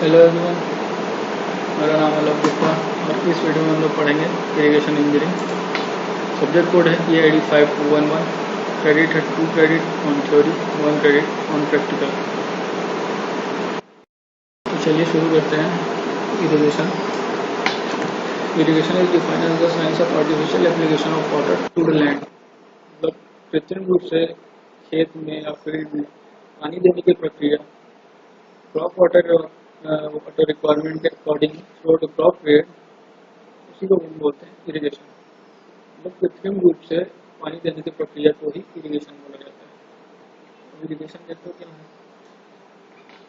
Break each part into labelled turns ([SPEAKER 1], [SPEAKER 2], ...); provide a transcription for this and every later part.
[SPEAKER 1] Hello everyone, मेरा नाम है लव गुप्ता और इस वीडियो में हम लोग पढ़ेंगे इरिगेशन इंजीनियरिंग। सब्जेक्ट कोड है EID 5211। क्रेडिट है 2 credit on theory, 1 credit on practical. तो चलिए शुरू करते हैं। Irrigation irrigation is defined as the science of artificial application of water to the land. मतलब कृत्रिम रूप से खेत में या फील्ड में पानी देने की प्रक्रिया क्रॉप वाटर रिक्वायरमेंट के according through the crop period, उसी को हम बोलते हैं इरिगेशन। मतलब कृत्रिम रूप से पानी देने की प्रक्रिया को ही इरिगेशन बोला जाता है। इरिगेशन कहते हो क्या है?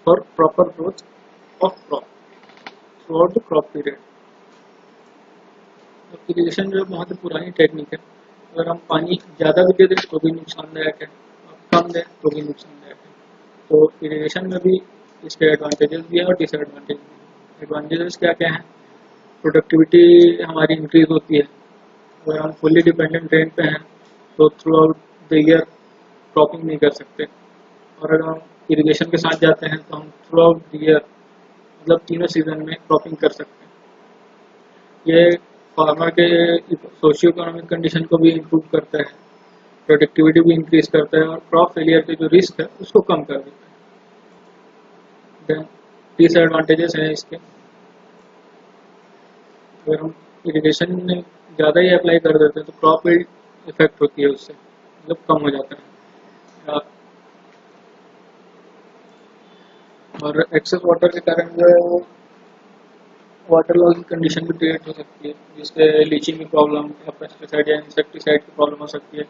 [SPEAKER 1] For proper growth of crop through out the crop period. Irrigation जो बहुत ही पुरानी टेक्निक है। अगर हम पानी ज़्यादा भी दे दें तो भी नुकसानदायक है, और कम दें तो भी नुकसानदायक है। तो इरिगेशन में भी इसके एडवांटेजेस भी है और डिसएडवांटेज भी है। एडवांटेजेस क्या क्या हैं? प्रोडक्टिविटी हमारी इंक्रीज होती है। अगर हम फुल्ली डिपेंडेंट रेन पे हैं तो through out the year cropping नहीं कर सकते, और अगर हम इरिगेशन के साथ जाते हैं तो हम थ्रू आउट द ईयर मतलब तीनों सीजन में क्रॉपिंग कर सकते हैं। ये फार्मर के सोशियो इकोनॉमिक कंडीशन को भी इम्प्रूव करता है, प्रोडक्टिविटी भी इंक्रीज करता है और क्रॉप फेलियर के जो रिस्क है उसको कम कर देता है। देन डिसएडवांटेजेस हैं इसके। अगर हम इरिगेशन में ज़्यादा ही अप्लाई कर देते हैं तो क्रॉप यील्ड इफेक्ट होती है, उससे मतलब कम हो जाता है। और एक्सेस वाटर के कारण जो है वो वाटर लॉस की कंडीशन भी क्रिएट हो सकती है, जिससे लीचिंग की प्रॉब्लम या पेस्टिसाइड या इंसेक्टिसाइड की प्रॉब्लम हो सकती है।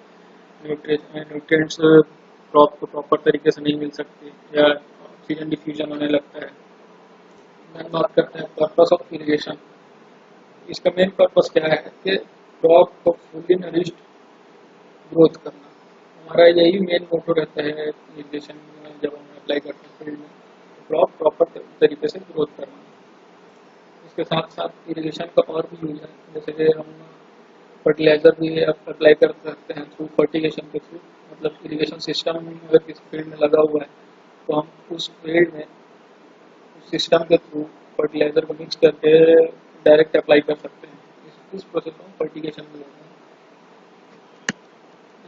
[SPEAKER 1] न्यूट्रिएंट्स क्रॉप को प्रॉपर तरीके से नहीं मिल सकती या ऑक्सीजन डिफ्यूजन होने लगता है। मैं बात करते हैं पर्पस ऑफ इरिगेशन। इसका मेन पर्पस क्या है कि क्रॉप को फुल्ली नरिश्ड ग्रोथ करना। हमारा यही मेन मोटो रहता है इरिगेशन में। जब हम अप्लाई करते हैं फील्ड में, क्रॉप प्रॉपर तरीके से ग्रोथ करना। इसके साथ साथ इरिगेशन का और भी यूज है, जैसे कि हम फर्टिलाइजर भी अप्लाई कर सकते हैं थ्रू फर्टिगेशन के थ्रू। मतलब इरिगेशन सिस्टम अगर किसी फील्ड में लगा हुआ है तो हम उस फील्ड में उस सिस्टम के थ्रू फर्टिलाइजर को मिक्स करके डायरेक्ट अप्लाई कर सकते हैं। इस प्रोसेस को हम फर्टिगेशन में लेते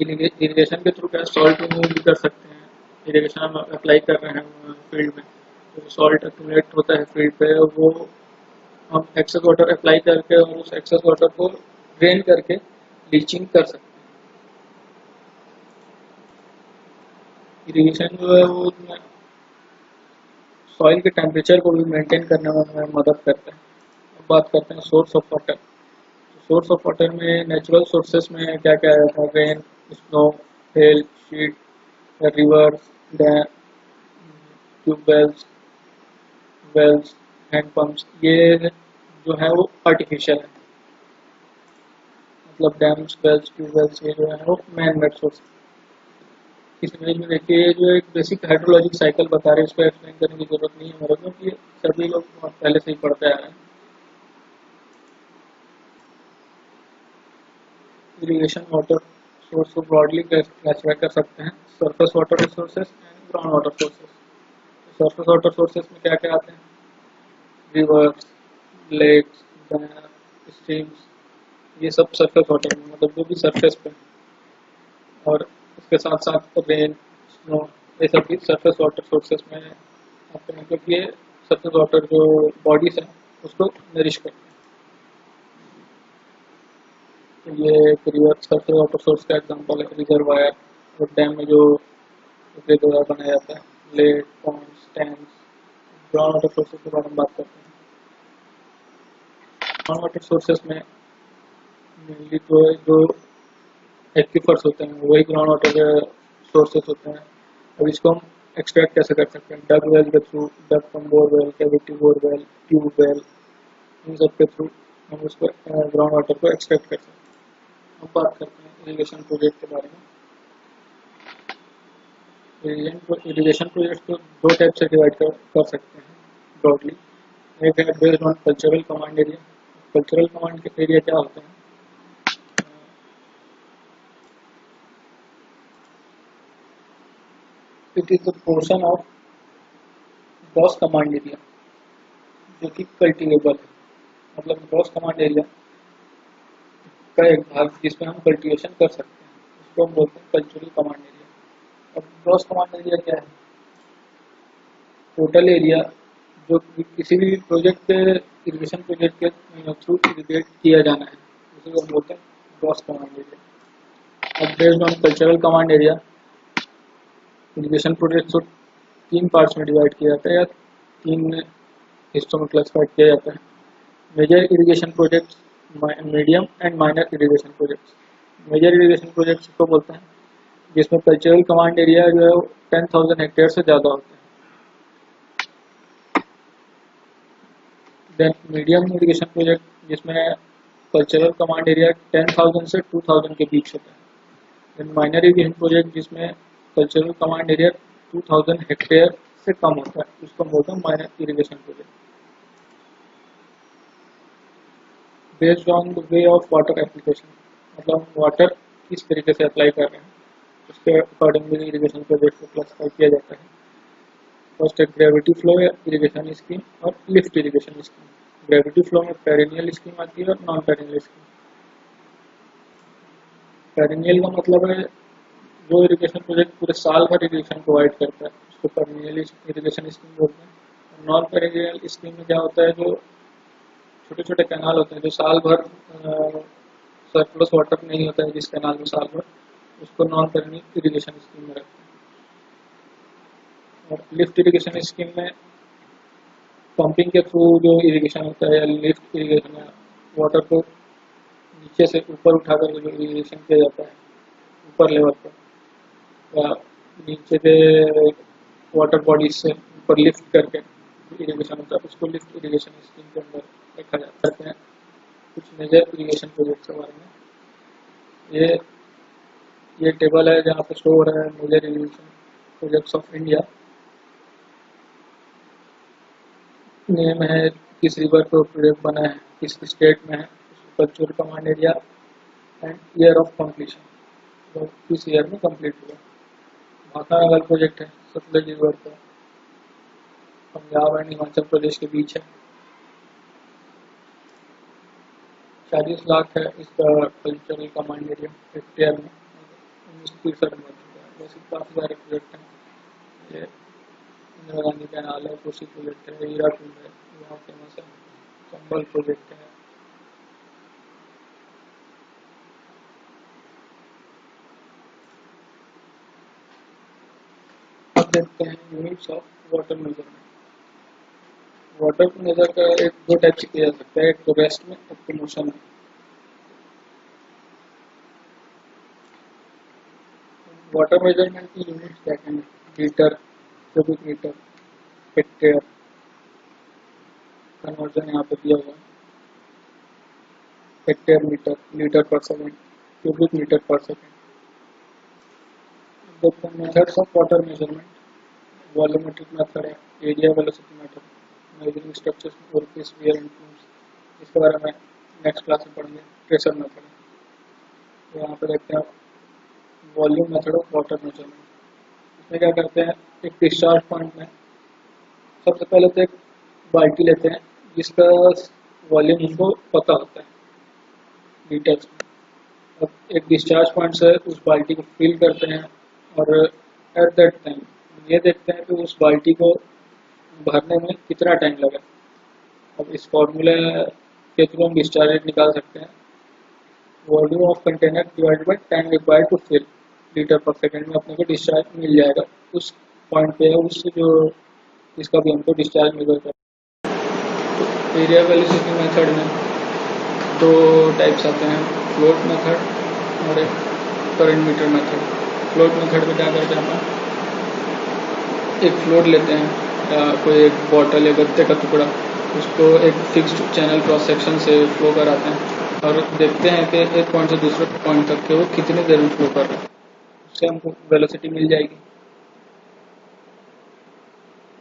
[SPEAKER 1] हैं। इरिगेशन के थ्रू क्या सॉल्ट रिमूव भी कर सकते हैं। इरिगेशन हम अप्लाई कर रहे हैं फील्ड में, तो सॉल्ट एक्यूमुलेट होता है फील्ड पे, वो हम एक्सेस वाटर अप्लाई करके और उस एक्सेस वाटर को ड्रेन करके लीचिंग कर सकते हैं। इरिगेशन जो है वो सॉइल के टेम्परेचर को भी मेंटेन करने में हमें मदद करता है। अब बात करते हैं source of water. Source of water में नेचुरल सोर्सेस में क्या क्या है? Rain, snow, hail, sleet, rivers, dam, tubewells, wells, hand pumps. ये जो है वो आर्टिफिशियल है। मतलब डैम्स, वेल्स, ट्यूबवेल्स ये जो है वो मैन मेड सोर्स। इस इमेज में देखिए, ये जो एक बेसिक हाइड्रोलॉजिक साइकिल बता रहे हैं, इसको एक्सप्लेन करने की जरूरत नहीं है मेरे को, क्योंकि सभी लोग बहुत पहले से ही पढ़ते आ रहे हैं। इरिगेशन वाटर सोर्स को ब्रॉडली क्लासिफाई कर सकते हैं: surface water resources and ground water sources. Surface water sources में क्या क्या आते हैं? रिवर्स, लेक्स, डैम, स्ट्रीम्स, ये सब सरफेस वाटर में, मतलब जो भी सरफेस पे। और इसके साथ साथ रेन, स्नो, ये सब भी सरफेस वाटर सोर्सेस में आते हैं, क्योंकि ये सरफेस वाटर जो बॉडीज है उसको नरिश करते हैं। तो ये एक रिवर सरफेस वाटर सोर्स का एग्जांपल है रिजर्वायर। और डैम में जो उसके द्वारा बनाया जाता है, lake, ponds, tanks. Ground water sources के बारे में बात करते हैं। ग्राउंड वाटर सोर्सेज में मेनली जो एक्वीफर्स होते हैं वही ग्राउंड वाटर के सोर्सेज होते हैं। अब इसको हम एक्सट्रैक्ट कैसे कर सकते हैं? डग वेल के थ्रू, dug from borewell, cavity borewell, tube well, इन सब के थ्रू हम उसको ग्राउंड वाटर को एक्सट्रैक्ट कर सकते हैं। अब बात करते हैं इरिगेशन प्रोजेक्ट के बारे में। इरिगेशन प्रोजेक्ट को दो टाइप से डिवाइड कर सकते हैं ब्रॉडली। एक है based on cultural command area. Cultural command के एरिया क्या होते हैं? It is the portion of gross command area जो कि कल्टिवेबल है, मतलब ग्रॉस कमांड एरिया का एक भाग जिसमें हम कल्टीवेशन कर सकते हैं, उसको हम बोलते हैं कल्चरल कमांड एरिया। अब ग्रॉस कमांड एरिया क्या है? टोटल एरिया जो किसी भी प्रोजेक्ट के इरिगेशन प्रोजेक्ट के थ्रू इरिगेट किया जाना है, उसे हम बोलते हैं ग्रॉस कमांड एरिया। अब based on cultural command area irrigation project को 3 पार्ट्स में डिवाइड किया जाता है या 3 हिस्सों में क्लासिफाइड किया जाता है। Major irrigation projects, medium and minor irrigation projects. Major irrigation projects को बोलते हैं जिसमें कल्चरल कमांड एरिया जो है 10,000 हेक्टेयर से ज़्यादा होता है। देन मीडियम इरिगेशन प्रोजेक्ट जिसमें कल्चरल कमांड एरिया 10,000 से 2,000 के बीच होता है। देन माइनर इरिगेशन प्रोजेक्ट जिसमें कल्चरल कमांड एरिया 2,000 हेक्टेयर से कम होता है, उसको हम बोलते हैं minor irrigation project. Based on the way of water application, मतलब वाटर किस तरीके से अप्लाई कर रहे हैं, उसके अकॉर्डिंगली इरिगेशन प्रोजेक्ट को क्लासिफाई किया जाता है। फर्स्ट है ग्रेविटी फ्लो इरिगेशन स्कीम और lift irrigation scheme. Gravity flow में पेरिनियल स्कीम आती है और नॉन पेरिनियल स्कीम। पेरिनियल का मतलब है जो इरिगेशन प्रोजेक्ट पूरे साल भर इरिगेशन प्रोवाइड करता है, उसको पेरिनियल इरिगेशन स्कीम बोलते हैं। नॉन पेरिनियल स्कीम में क्या होता है, जो छोटे छोटे कैनाल होते हैं जो साल भर सरप्लस वाटर नहीं होता है जिस कैनाल में साल भर, उसको नॉन पेरिनियल इरिगेशन स्कीम में रखते हैं। और लिफ्ट इरिगेशन स्कीम में पंपिंग के थ्रू जो इरिगेशन होता है या लिफ्ट इरिगेशन है, वाटर को नीचे से ऊपर उठा कर जो इरिगेशन किया जाता है ऊपर लेवल पर, या नीचे के वाटर बॉडीज से ऊपर लिफ्ट करके इरिगेशन होता है, उसको लिफ्ट इरिगेशन स्कीम के अंदर देखा जाता है। कुछ मेजर इरिगेशन प्रोजेक्ट के बारे में ये टेबल है जहाँ पे शो हो रहा है major irrigation projects of India. Name है, किस रिवर पे प्रोजेक्ट बना है, किस स्टेट में है, cultural command area and year of completion, तो किस ईयर में कंप्लीट हुआ। भाखानगर प्रोजेक्ट है सतलज रिवर पे, पंजाब एंड हिमाचल प्रदेश के बीच है। 40 लाख है इसका कल्चरल कमांड एरिया हेक्टेयर में, 1963 में बन चुका है। वैसे काफ़ी सारे प्रोजेक्ट हैं। ये इंदिरा गांधी कैनाल है, कोसी प्रोजेक्ट है, हीराकुंड है, यहाँ फेमस है, चंबल प्रोजेक्ट है। अब देखते हैं units of water measurement. Water को मेजर का एक दो टाइप से किया जा सकता है, एक तो रेस्ट में, एक तो मोशन में। वाटर मेजरमेंट की यूनिट्स क्या हैं? Litre, cubic metre, hectare, conversion यहाँ पे दिया हुआ है, hectare metre, litre per second, cubic metre per second. देखते हैं methods of water measurement. Volumetric method है, area velocity method, measuring structures, orifice, weir and fluids, इसके बारे में नेक्स्ट क्लास में पढ़ेंगे। प्रेशर मेथड है, तो यहाँ पे देखते हैं volume method of water measurement. इसमें क्या करते हैं, एक डिस्चार्ज पॉइंट में सबसे पहले तो एक बाल्टी लेते हैं जिसका वॉल्यूम हमको पता होता है लीटर्स में। अब एक डिस्चार्ज पॉइंट से उस बाल्टी को फिल करते हैं और एट दैट टाइम ये देखते हैं कि उस बाल्टी को भरने में कितना टाइम लगा। अब इस फॉर्मूले के थ्रू हम डिस्चार्ज रेट निकाल सकते हैं। Volume of container divided by time required to fill, litre per second में अपने को डिस्चार्ज मिल जाएगा उस पॉइंट पे, उस जो इसका भी हमको डिस्चार्ज मिल जाएगा। तो एरिया वेलोसिटी मेथड में दो टाइप्स आते हैं, फ्लोट मेथड और एक current meter method. Float method में क्या करते हैं, हम एक फ्लोट लेते हैं या कोई एक बॉटल या गत्ते का टुकड़ा, उसको एक फिक्स्ड चैनल क्रॉस सेक्शन से फ्लो कराते हैं और देखते हैं कि एक पॉइंट से दूसरे पॉइंट तक के वो कितनी देर में फ्लो कर रहा है, उससे हमको वेलोसिटी मिल जाएगी।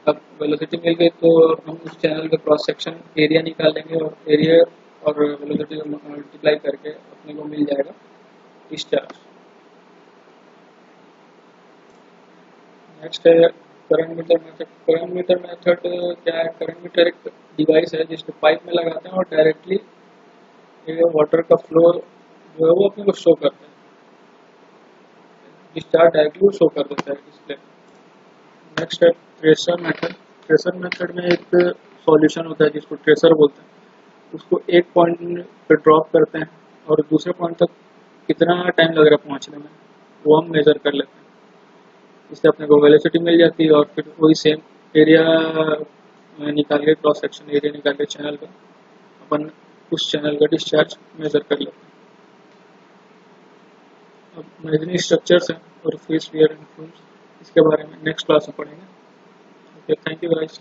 [SPEAKER 1] अब वेलोसिटी मिल गई तो हम उस चैनल का क्रॉस सेक्शन एरिया निकालेंगे और एरिया और वेलोसिटी को मल्टीप्लाई करके अपने को मिल जाएगा डिस्चार्ज। नेक्स्ट है करंट मीटर मेथड क्या है? करंट मीटर एक डिवाइस है जिसको पाइप में लगाते हैं और डायरेक्टली ये वाटर का फ्लो जो है वो अपने को शो करता है, डिस्चार्ज डायरेक्टली शो कर देता है डिस्प्ले। नेक्स्ट है ट्रेसर मेथड। ट्रेसर मेथड में एक सॉल्यूशन होता है जिसको ट्रेसर बोलते हैं, उसको एक पॉइंट पे ड्रॉप करते हैं और दूसरे पॉइंट तक कितना टाइम लग रहा है पहुंचने में वो हम मेजर कर लेते हैं। इससे अपने को वेलोसिटी मिल जाती है और फिर वही सेम एरिया निकाल के, क्रॉस सेक्शन एरिया निकाल के चैनल का, अपन उस चैनल का डिस्चार्ज मेजर कर लेते हैं। अब मैग्नेटिक स्ट्रक्चर्स हैं और फेस वियर एंड फ्लूम्स, इसके बारे में नेक्स्ट क्लास में पढ़ेंगे। Okay, thank you guys.